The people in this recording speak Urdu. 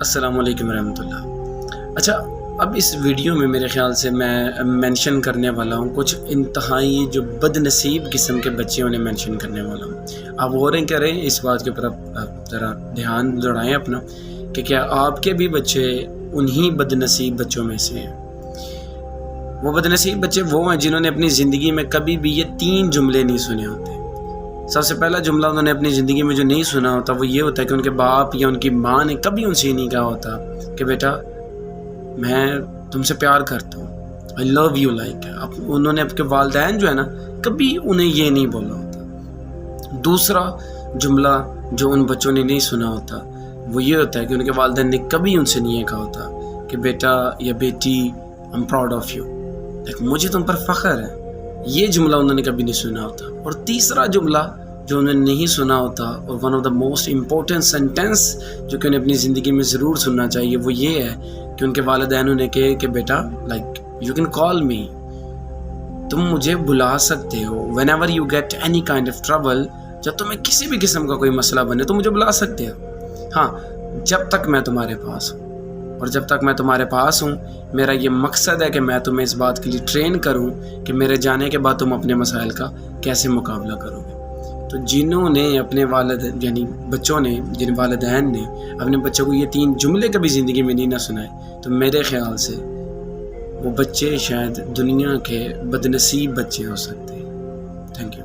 السلام علیکم ورحمۃ اللہ۔ اچھا، اب اس ویڈیو میں میرے خیال سے میں مینشن کرنے والا ہوں کچھ انتہائی جو بد نصیب قسم کے بچے انہیں مینشن کرنے والا ہوں۔ آپ غور کریں اس بات کے اوپر، آپ ذرا دھیان دوڑائیں اپنا کہ کیا آپ کے بھی بچے انہی بد نصیب بچوں میں سے ہیں؟ وہ بد نصیب بچے وہ ہیں جنہوں نے اپنی زندگی میں کبھی بھی یہ 3 جملے نہیں سنے ہوتے۔ سب سے پہلا جملہ انہوں نے اپنی زندگی میں جو نہیں سنا ہوتا وہ یہ ہوتا ہے کہ ان کے باپ یا ان کی ماں نے کبھی ان سے یہ نہیں کہا ہوتا کہ بیٹا میں تم سے پیار کرتا ہوں، I love you like۔ انہوں نے اپنے والدین جو ہے نا کبھی انہیں یہ نہیں بولا ہوتا۔ دوسرا جملہ جو ان بچوں نے نہیں سنا ہوتا وہ یہ ہوتا ہے کہ ان کے والدین نے کبھی ان سے نہیں یہ کہا ہوتا کہ بیٹا یا بیٹی I'm proud of you، مجھے تم پر فخر ہے۔ یہ جملہ انہوں نے کبھی نہیں سنا ہوتا۔ اور تیسرا جملہ جو انہوں نے نہیں سنا ہوتا اور one of the most important sentence جو کہ انہیں اپنی زندگی میں ضرور سننا چاہیے وہ یہ ہے کہ ان کے والدین انہیں کہے کہ بیٹا like you can call me, تم مجھے بلا سکتے ہو، whenever you get any kind of trouble, جب تمہیں کسی بھی قسم کا کوئی مسئلہ بنے تو مجھے بلا سکتے ہو، ہاں جب تک میں تمہارے پاس ہوں۔ اور جب تک میں تمہارے پاس ہوں میرا یہ مقصد ہے کہ میں تمہیں اس بات کے لیے ٹرین کروں کہ میرے جانے کے بعد تم اپنے مسائل کا کیسے مقابلہ کرو گے۔ تو جنہوں نے اپنے یعنی بچوں نے، جن والدین نے اپنے بچوں کو یہ 3 جملے کبھی زندگی میں نہیں نہ سنائے تو میرے خیال سے وہ بچے شاید دنیا کے بدنصیب بچے ہو سکتے ہیں۔ Thank you.